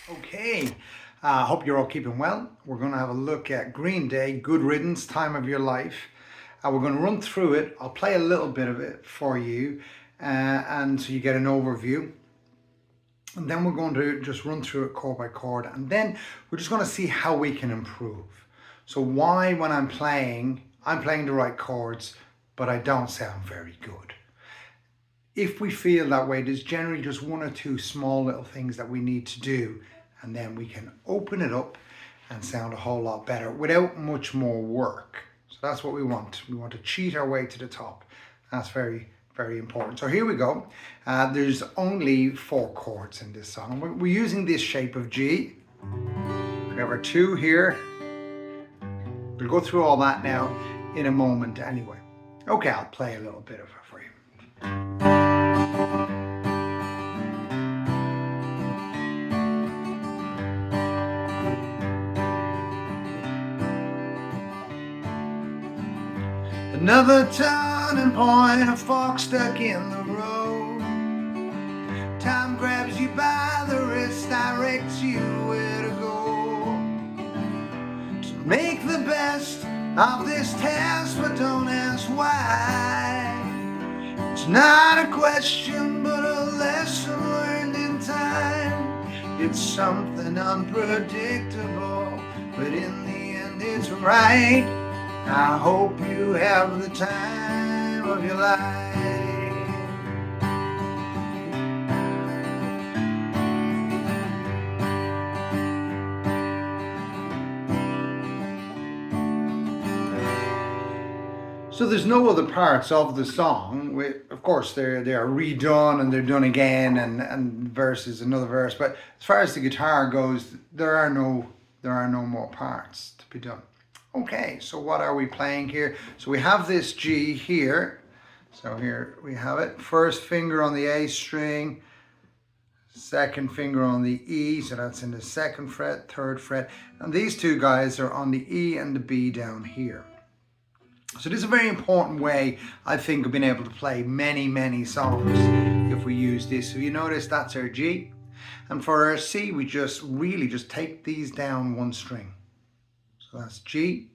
Okay, hope you're all keeping well. We're going to have a look at Green Day, Good Riddance, Time of Your Life. We're going to run through it. I'll play a little bit of it for you, and so you get an overview. And then we're going to just run through it chord by chord, and then we're just going to see how we can improve. So why, when I'm playing the right chords, but I don't sound very good. If we feel that way, there's generally just one or two small little things that we need to do, and then we can open it up and sound a whole lot better without much more work. So that's what we want. We want to cheat our way to the top. That's very, very important. So here we go. There's only 4 chords in this song. We're using this shape of G. We have our 2 here. We'll go through all that now in a moment anyway. Okay, I'll play a little bit of it for you. Another turning point, a fork stuck in the road. Time grabs you by the wrist, directs you where to go. To make the best of this test, but don't ask why. It's not a question, but a lesson learned in time. It's something unpredictable, but in the end it's right. I hope you have the time of your life. So there's no other parts of the song. Of course, they are redone and they're done again, and verses, another verse. But as far as the guitar goes, there are no more parts to be done. Okay, so what are we playing here? So we have this G here. So here we have it. First finger on the A string, second finger on the E, so that's in the 2nd fret, 3rd fret. And these 2 guys are on the E and the B down here. So this is a very important way, I think, of being able to play many, many songs if we use this. So you notice that's our G. And for our C, we just take these down 1 string. So that's G,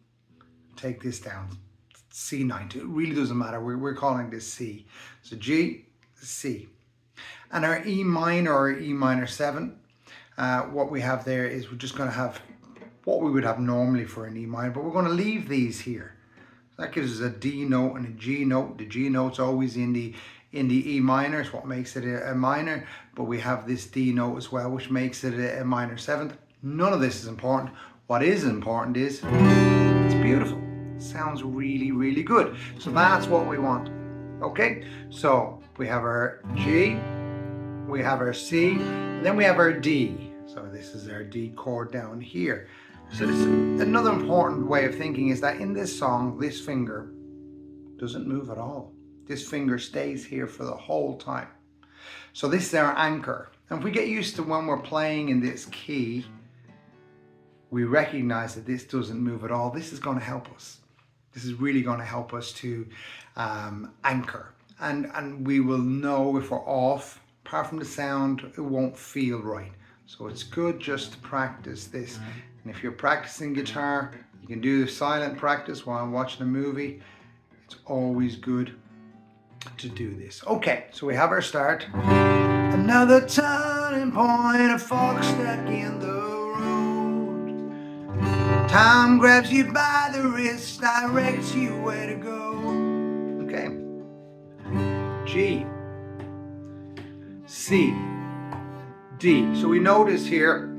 take this down, C9. It really doesn't matter, we're calling this C. So G, C. And our E minor or E minor 7, what we have there is we're just going to have what we would have normally for an E minor, but we're going to leave these here. So that gives us a D note and a G note. The G note's always in the E minor, it's what makes it a minor, but we have this D note as well, which makes it a minor 7th. None of this is important. What is important is it's beautiful. It sounds really, really good. So that's what we want. Okay, so we have our G, we have our C, and then we have our D. So this is our D chord down here. So this, another important way of thinking is that in this song, this finger doesn't move at all. This finger stays here for the whole time. So this is our anchor. And if we get used to when we're playing in this key, we recognize that this doesn't move at all. This is going to help us. This is really going to help us to anchor. And we will know if we're off. Apart from the sound, it won't feel right. So it's good just to practice this. And if you're practicing guitar, you can do the silent practice while I'm watching a movie. It's always good to do this. Okay, so we have our start. Another turning point, a fork stuck in the time grabs you by the wrist, directs you where to go. Okay. G, C, D. So we notice here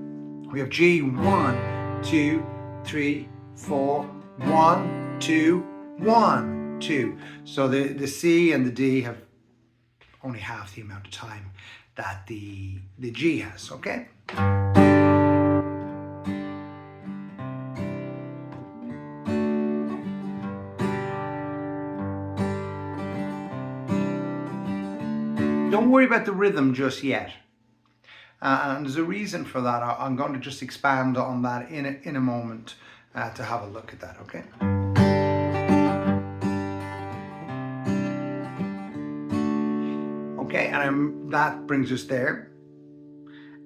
we have G 1, 2, 3, 4, 1, 2, 1, 2. So the C and the D have only half the amount of time that the G has. Okay. Don't worry about the rhythm just yet. And there's a reason for that. I'm going to just expand on that in a moment to have a look at that, okay? Okay, and that brings us there.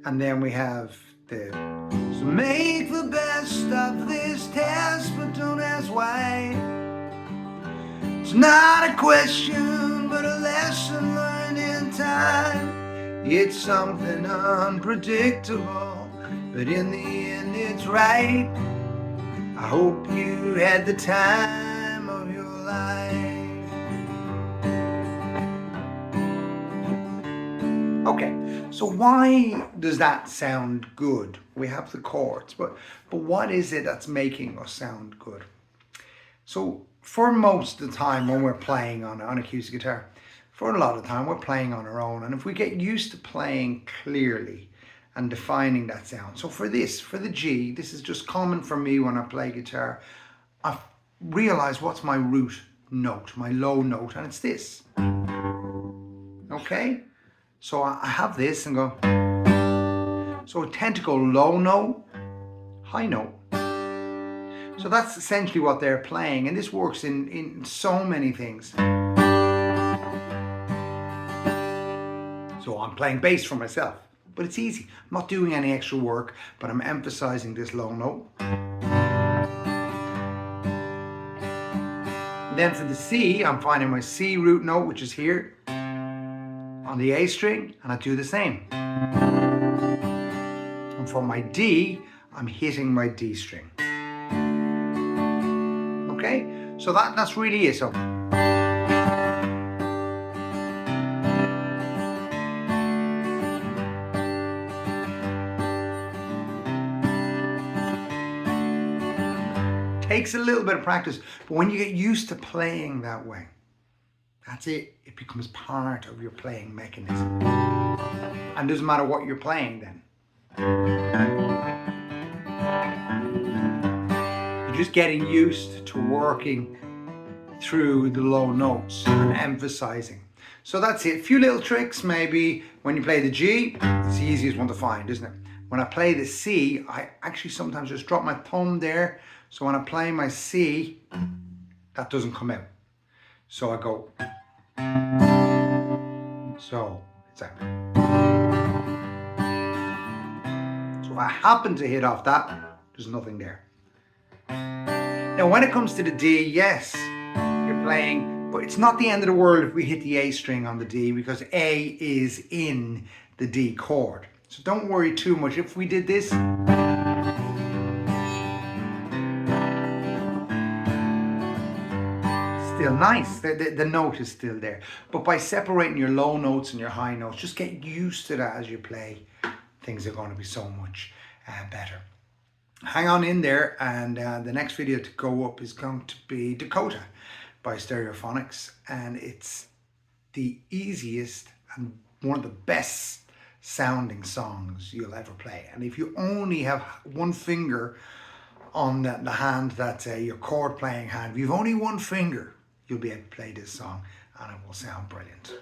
And then we have So make the best of this test, but don't ask why. It's not a question, but a lesson learned in time. It's something unpredictable, but in the end it's right. I hope you had the time of your life. Okay, so why does that sound good? We have the chords, but what is it that's making us sound good? So for most of the time when we're playing on acoustic guitar, for a lot of the time we're playing on our own, and if we get used to playing clearly and defining that sound. So for the G, this is just common for me when I play guitar. I realize what's my root note, my low note, and it's this. Okay? So I have this and go. So I tend to go low note, high note. So that's essentially what they're playing, and this works in so many things. So I'm playing bass for myself, but it's easy. I'm not doing any extra work, but I'm emphasizing this low note. Then for the C, I'm finding my C root note, which is here on the A string, and I do the same. And for my D, I'm hitting my D string. Okay, so that's really it. So takes a little bit of practice, but when you get used to playing that way, that's it. It becomes part of your playing mechanism. And doesn't matter what you're playing then. You're just getting used to working through the low notes and emphasizing. So that's it. A few little tricks maybe. When you play the G, it's the easiest one to find, isn't it? When I play the C, I actually sometimes just drop my thumb there. So when I play my C, that doesn't come out. So I go. So it's that. So if I happen to hit off that, there's nothing there. Now when it comes to the D, yes, you're playing, but it's not the end of the world if we hit the A string on the D, because A is in the D chord. So don't worry too much. If we did this, still nice, the note is still there. But by separating your low notes and your high notes, just get used to that as you play. Things are going to be so much better. Hang on in there, and the next video to go up is going to be Dakota by Stereophonics, and it's the easiest and one of the best sounding songs you'll ever play. And if you only have one finger on the hand that's your chord playing hand, if you've only one finger, you'll be able to play this song and it will sound brilliant.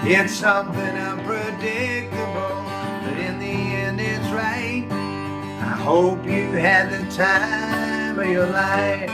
It's something unpredictable, but in the end it's right. I hope you had the time of your life.